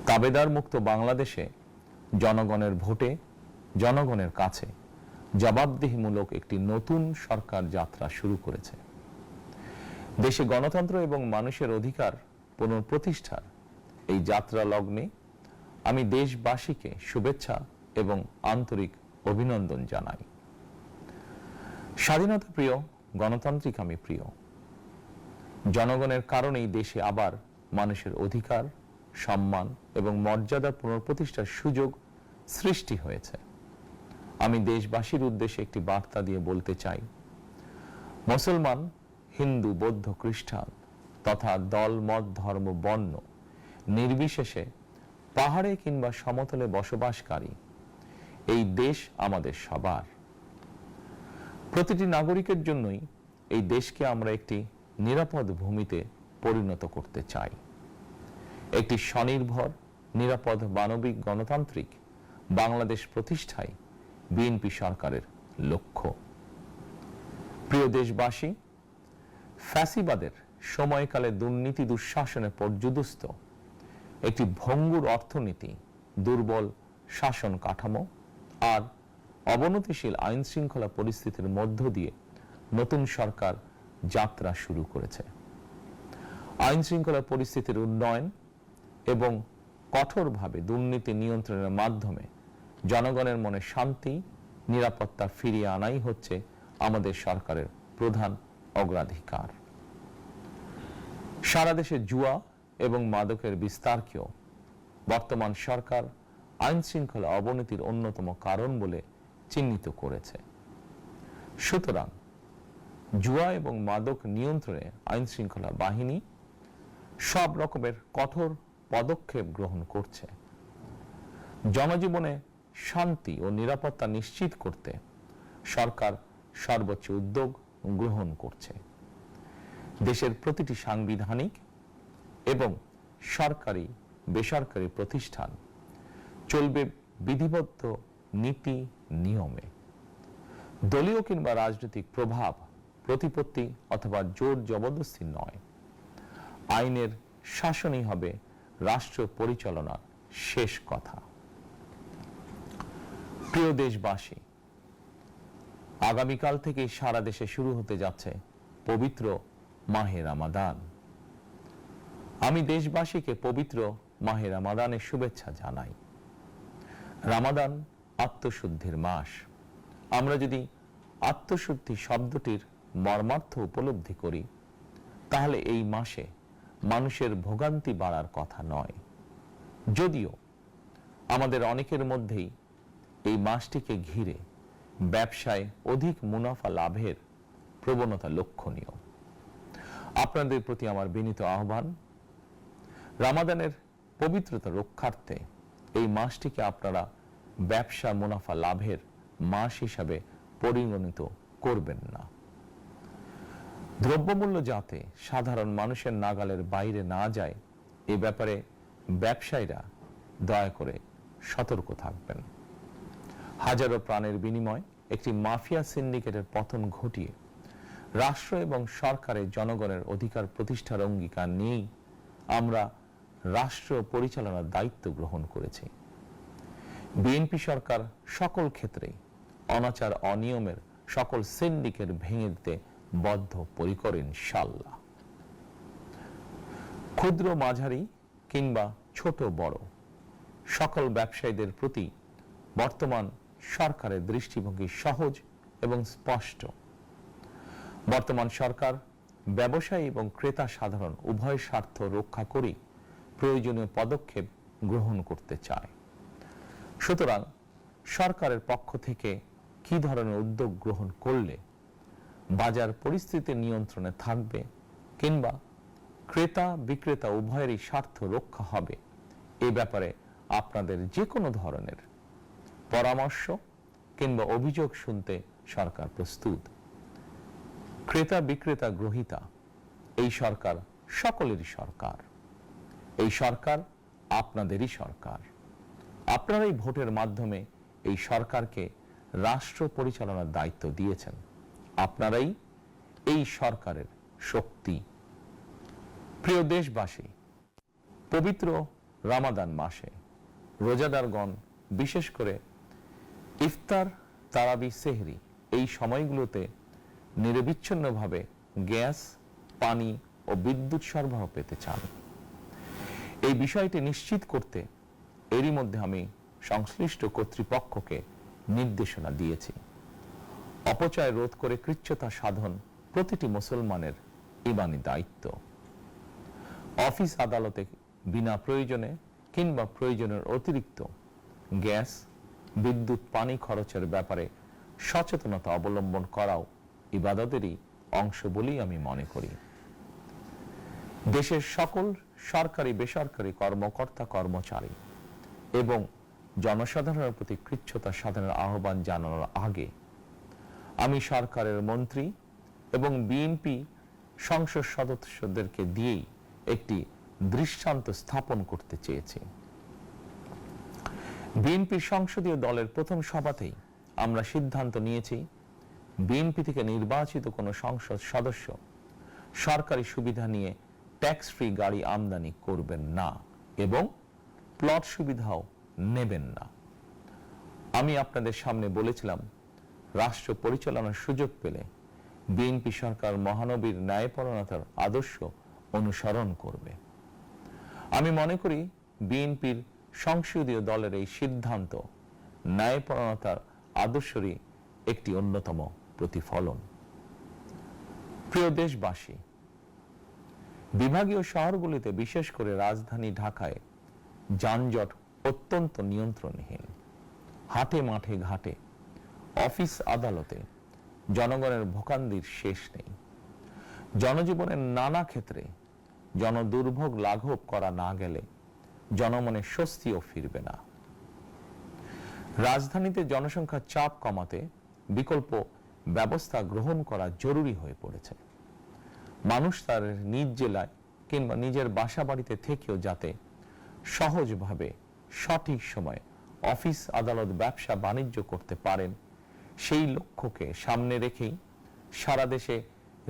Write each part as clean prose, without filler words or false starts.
তাবেদার মুক্ত বাংলাদেশে জনগণের ভোটে জনগণের কাছে জবাবদিহিমূলক একটি নতুন সরকার যাত্রা শুরু করেছে। দেশে গণতন্ত্র এবং মানুষের অধিকার পুনঃপ্রতিষ্ঠার এই যাত্রা লগ্নে আমি দেশবাসীকে শুভেচ্ছা এবং আন্তরিক অভিনন্দন জানাই। স্বাধীনতা প্রিয়, গণতান্ত্রিক আমি প্রিয়। জনগণের কারণেই দেশে আবার মানুষের অধিকার, সম্মান এবং মর্যাদা পুনঃপ্রতিষ্ঠার সুযোগ সৃষ্টি হয়েছে। আমি দেশবাসীর উদ্দেশ্যে একটি বার্তা দিয়ে বলতে চাই, মুসলমান, হিন্দু, বৌদ্ধ, খ্রিস্টান তথা দল, মত, ধর্ম, বর্ণ নির্বিশেষে পাহাড়ে কিংবা সমতলে বসবাসকারী এই দেশ আমাদের সবার। প্রতিটি নাগরিকের জন্যই এই দেশকে আমরা একটি নিরাপদ ভূমিতে পরিণত করতে চাই। একটি স্বনির্ভর, নিরাপদ, মানবিক, গণতান্ত্রিক বাংলাদেশ প্রতিষ্ঠাই বিএনপি সরকারের লক্ষ্য। প্রিয় দেশবাসী, ফ্যাসিবাদের সময়কালে দুর্নীতি দুঃশাসনে পর্যুদস্ত একটি ভঙ্গুর অর্থনীতি, দুর্বল শাসন কাঠামো আর অবনতিশীল আইন শৃঙ্খলা পরিস্থিতির মধ্য দিয়ে নতুন সরকার যাত্রা শুরু করেছে। আইন শৃঙ্খলা পরিস্থিতির উন্নয়ন এবং কঠোরভাবে দুর্নীতি নিয়ন্ত্রণের মাধ্যমে জনগণের মনে শান্তি, নিরাপত্তা ফিরিয়ে আনাই হচ্ছে আমাদের সরকারের প্রধান অগ্রাধিকার। সারা দেশে জুয়া এবং মাদকের বিস্তারকেও বর্তমান সরকার আইন শৃঙ্খলা অবনতির অন্যতম কারণ বলে চিহ্নিত করেছে। সুতরাং জুয়া এবং মাদক নিয়ন্ত্রণে আইন শৃঙ্খলা বাহিনী সব রকমের কঠোর পদক্ষেপ গ্রহণ করছে। জনজীবনে শান্তি ও নিরাপত্তা নিশ্চিত করতে সরকার সর্বোচ্চ উদ্যোগ গ্রহণ করছে। দেশের প্রতিটি সাংবিধানিক এবং সরকারি বেসরকারি প্রতিষ্ঠান চলবে বিধিবদ্ধ নীতি নিয়মে। দলীয় কিংবা রাজনৈতিক প্রভাব, প্রতিপত্তি অথবা জোর জবরদস্তি নয়। আইনের শাসনই হবে রাষ্ট্র পরিচালনার শেষ কথা। প্রিয় দেশবাসী, আগামীকাল থেকে সারা দেশে শুরু হতে যাচ্ছে পবিত্র মাহে রমাদান। আমি দেশবাসীকে পবিত্র মাহে রমাদানের শুভেচ্ছা জানাই। রমাদান আত্মশুদ্ধির মাস। আমরা যদি আত্মশুদ্ধি শব্দটির মর্মার্থ উপলব্ধি করি, তাহলে এই মাসে মানুষের ভোগান্তি বাড়ার কথা নয়। যদিও আমাদের অনেকের মধ্যেই এই মাসটিকে ঘিরে ব্যবসায় অধিক মুনাফা লাভের প্রবণতা লক্ষণীয়। আপনাদের প্রতি আমার বিনীত আহ্বান, রমাদানের পবিত্রতা রক্ষার্থে এই মাসটিকে আপনারা ব্যবসা মুনাফা লাভের মাস হিসাবে পরিগণিত করবেন না। দ্রব্যমূল্য যাতে সাধারণ মানুষের নাগালের বাইরে না যায়, এ ব্যাপারে ব্যবসায়ীরা দয়া করে সতর্ক থাকবেন। হাজারো প্রাণের বিনিময় একটি মাফিয়া সিন্ডিকেটের পতন ঘটিয়ে রাষ্ট্র এবং সরকারের জনগণের অধিকার প্রতিষ্ঠার অঙ্গীকার নিয়েই আমরা রাষ্ট্র পরিচালনার দায়িত্ব গ্রহণ করেছি। বিএনপি সরকার সকল ক্ষেত্রে অনাচার অনিয়মের সকল সিন্ডিকেট ভেঙে দিতে বদ্ধপরিকর ইনশাআল্লাহ। ক্ষুদ্র, মাঝারি কিংবা ছোট বড় সকল ব্যবসায়ীদের প্রতি বর্তমান সরকারের দৃষ্টিভঙ্গি সহজ এবং স্পষ্ট। বর্তমান সরকার ব্যবসায়ী এবং ক্রেতা সাধারণ উভয় স্বার্থ রক্ষা করে প্রয়োজনীয় পদক্ষেপ গ্রহণ করতে চায়। সুতরাং সরকারের পক্ষ থেকে কি ধরনের উদ্যোগ গ্রহণ করলে বাজার পরিস্থিতি নিয়ন্ত্রণে থাকবে কিংবা ক্রেতা বিক্রেতা উভয়েরই স্বার্থ রক্ষা হবে, এ ব্যাপারে আপনাদের যে কোনো ধরনের পরামর্শ কিংবা অভিযোগ শুনতে সরকার প্রস্তুত। ক্রেতা বিক্রেতা গ্রহীতা এই সরকার সকলেরই সরকার। এই সরকার আপনাদেরই সরকার। আপনারাই ভোটের মাধ্যমে এই সরকারকে রাষ্ট্র পরিচালনার দায়িত্ব দিয়েছেন। আপনারাই এই সরকারের শক্তি। প্রিয় দেশবাসী, পবিত্র রামাদান মাসে রোজাদারগণ বিশেষ করে ইফতার, তারাবি, সেহরি এই সময়গুলোতে নিরবিচ্ছিন্নভাবে গ্যাস, পানি ও বিদ্যুৎ সরবরাহ পেতে চান। এই বিষয়টি নিশ্চিত করতে এরই মধ্যে আমি সংশ্লিষ্ট কর্তৃপক্ষকে নির্দেশনা দিয়েছি। অপচয় রোধ করে কৃচ্ছতা সাধন প্রতিটি মুসলমানের ঈমানি দায়িত্ব। অফিস আদালতে বিনা প্রয়োজনে কিংবা প্রয়োজনের অতিরিক্ত গ্যাস, বিদ্যুৎ, পানি খরচের ব্যাপারে সচেতনতা অবলম্বন করাও ইবাদতেরই অংশ বলেই আমি মনে করি। দেশের সকল সরকারি বেসরকারি কর্মকর্তা কর্মচারী এবং জনসাধারণের প্রতি কৃচ্ছতা সাধনের আহ্বান জানানোর আগে আমি সরকারের মন্ত্রী এবং বিএনপি সংসদ সদস্যদেরকে দিয়েই একটি দৃষ্টান্ত স্থাপন করতে চেয়েছি। বিএনপি সংসদীয় দলের প্রথম সভাতেই আমরা সিদ্ধান্ত নিয়েছি বিএনপি থেকে নির্বাচিত কোনো সংসদ সদস্য সরকারি সুবিধা নিয়ে ট্যাক্স ফ্রি গাড়ি আমদানি করবেন না এবং প্লট সুবিধাও নেবেন না। আমি আপনাদের সামনে বলেছিলাম রাষ্ট্র পরিচালনার সুযোগ পেলে বিএনপি সরকার মহানবীর ন্যায়পরায়ণতার আদর্শ অনুসরণ করবে। আমি মনে করি বিএনপির সংসদীয় দলের এই সিদ্ধান্ত ন্যায়পরায়ণতার আদর্শেরই একটি অন্যতম প্রতিফলন। প্রিয় দেশবাসী, বিভাগীয় শহরগুলিতে বিশেষ করে রাজধানী ঢাকায় যানজট অত্যন্ত নিয়ন্ত্রণহীন। হাটে মাঠে ঘাটে, অফিস আদালতে জনগণের ভোগান্তির শেষ নেই। জনজীবনের নানা ক্ষেত্রে জনদুর্ভোগ লাঘব করা না গেলে জনমনে স্বস্তিও ফিরবে না। রাজধানীতে জনসংখ্যার চাপ কমাতে বিকল্প ব্যবস্থা গ্রহণ করা জরুরি হয়ে পড়েছে। মানুষ তার নিজ জেলায় কিংবা নিজের বাসা বাড়িতে থেকেও যাতে সহজভাবে সঠিক সময়ে অফিস, আদালত, ব্যবসা বাণিজ্য করতে পারেন সেই লক্ষ্যকে সামনে রেখেই সারা দেশে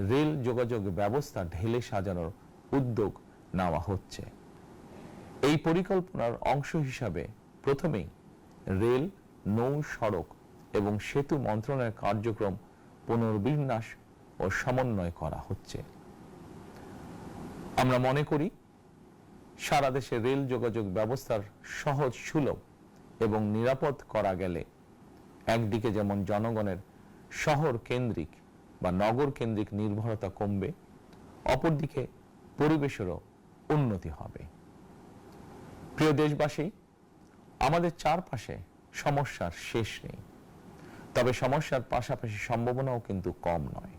রেল যোগাযোগ ব্যবস্থা ঢেলে সাজানোর উদ্যোগ নেওয়া হচ্ছে। এই পরিকল্পনার অংশ হিসাবে প্রথমেই রেল, নৌ, সড়ক এবং সেতু মন্ত্রণালয়ের কার্যক্রম পুনর্বিন্যাস ও সমন্বয় করা হচ্ছে। আমরা মনে করি সারা দেশে রেল যোগাযোগ ব্যবস্থার সহজ, সুলভ এবং নিরাপদ করা গেলে একদিকে যেমন জনগণের শহর কেন্দ্রিক বা নগর কেন্দ্রিক নির্ভরতা কমবে, অপরদিকে পরিবেশেরও উন্নতি হবে। প্রিয় দেশবাসী, আমাদের চারপাশে সমস্যার শেষ নেই, তবে সমস্যার পাশাপাশি সম্ভাবনাও কিন্তু কম নয়।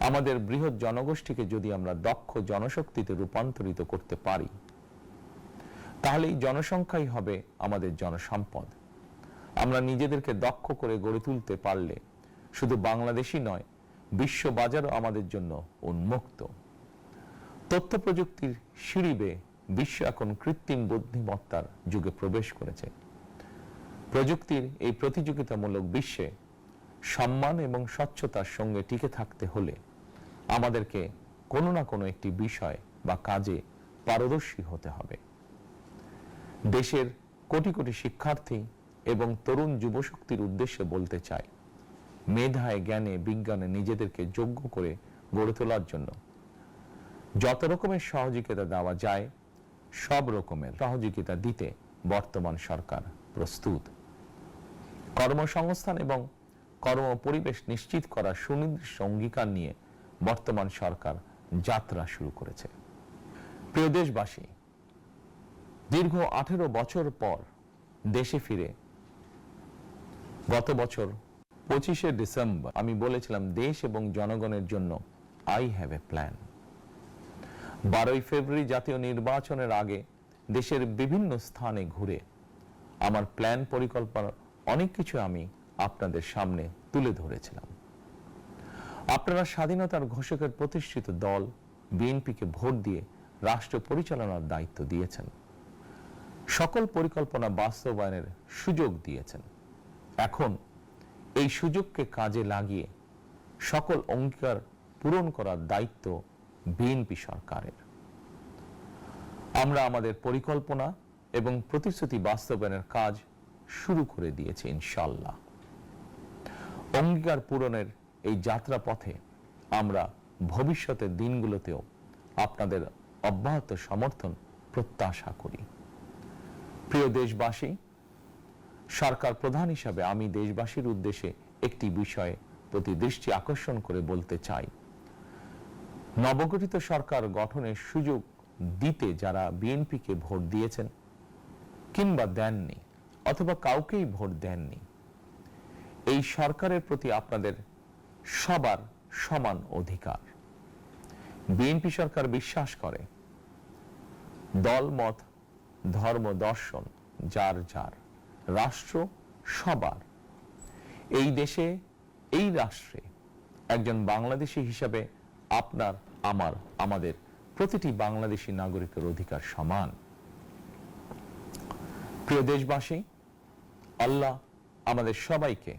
আমাদের বৃহৎ জনগোষ্ঠীকে যদি আমরা দক্ষ জনশক্তিতে রূপান্তরিত করতে পারি তাহলে এই জনসংখ্যাই হবে আমাদের জনসম্পদ। আমরা নিজেদেরকে দক্ষ করে গড়ে তুলতে পারলে শুধু বাংলাদেশই নয়, বিশ্ব বাজারও আমাদের জন্য উন্মুক্ত। তথ্য প্রযুক্তির সিঁড়ি বেয়ে বিশ্ব এখন কৃত্রিম বুদ্ধিমত্তার যুগে প্রবেশ করেছে। প্রযুক্তির এই প্রতিযোগিতামূলক বিশ্বে সম্মান এবং স্বচ্ছতার সঙ্গে টিকে থাকতে হলে আমাদেরকে কোনো না কোনো একটি বিষয় বা কাজে পারদর্শী হতে হবে। দেশের কোটি কোটি শিক্ষার্থী এবং তরুণ যুবশক্তির উদ্দেশ্যে বলতে চাই, মেধায়, জ্ঞানে, বিজ্ঞানে নিজেদেরকে যোগ্য করে গড়ে তোলার জন্য যত রকমের সহযোগিতা দেওয়া যায় সব রকমের সহযোগিতা দিতে বর্তমান সরকার প্রস্তুত। কর্মসংস্থান এবং কর্ম পরিবেশ নিশ্চিত করার সুনির্দিষ্ট অঙ্গীকার নিয়ে বর্তমান সরকার যাত্রা শুরু করেছে। প্রিয় দেশবাসী, দীর্ঘ 18 বছর পর দেশে ফিরে গত বছর 25শে ডিসেম্বর আমি বলেছিলাম দেশ এবং জনগণের জন্য আই হ্যাভ এ প্ল্যান। 12ই ফেব্রুয়ারি জাতীয় নির্বাচনের আগে দেশের বিভিন্ন স্থানে ঘুরে আমার প্ল্যান, পরিকল্পনার অনেক কিছু আমি আপনাদের সামনে তুলে ধরেছিলাম। আপনারা স্বাধীনতার ঘোষকের প্রতিষ্ঠিত দল বিএনপিকে ভোট দিয়ে রাষ্ট্র পরিচালনার দায়িত্ব দিয়েছেন, সকল পরিকল্পনা বাস্তবায়নের সুযোগ দিয়েছেন। এখন এই সুযোগকে কাজে লাগিয়ে সকল অঙ্গীকার পূরণ করার দায়িত্ব বিএনপি সরকারের। আমরা আমাদের পরিকল্পনা এবং প্রতিশ্রুতি বাস্তবায়নের কাজ শুরু করে দিয়েছি ইনশাআল্লাহ। অঙ্গীকার পূরণের এই যাত্রা পথে আমরা ভবিষ্যতের দিনগুলোতেও আপনাদের অব্যাহত সমর্থন প্রত্যাশা করি। প্রিয় দেশবাসী, সরকার প্রধান হিসাবে আমি দেশবাসীর উদ্দেশ্যে একটি বিষয়ে প্রতি দৃষ্টি আকর্ষণ করে বলতে চাই। নবগঠিত সরকার গঠনের সুযোগ দিতে যারা বিএনপিকে ভোট দিয়েছেন কিংবা দেননি অথবা কাউকেই ভোট দেননি, এই সরকারের প্রতি আপনাদের সবার সমান অধিকার। বিএনপি সরকার বিশ্বাস করে দল মত ধর্ম দর্শন যার যার, রাষ্ট্র সবার। এই দেশে এই রাষ্ট্রে একজন বাংলাদেশী হিসাবে আপনার আমার আমাদের প্রতিটি বাংলাদেশী নাগরিকের অধিকার সমান। প্রিয় দেশবাসী, আল্লাহ আমাদের সবাইকে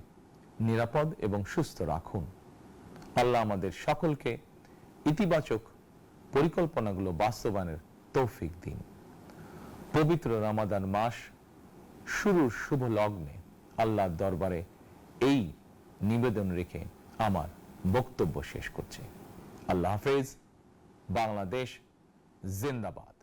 নিরাপদ এবং সুস্থ রাখুন। আল্লাহ আমাদের সকলকে ইতিবাচক পরিকল্পনাগুলো বাস্তবায়নের তৌফিক দিন। পবিত্র রমাদান মাস শুরুর শুভ লগ্নে আল্লাহর দরবারে এই নিবেদন রেখে আমার বক্তব্য শেষ করছি। আল্লাহ হাফেজ। বাংলাদেশ জিন্দাবাদ।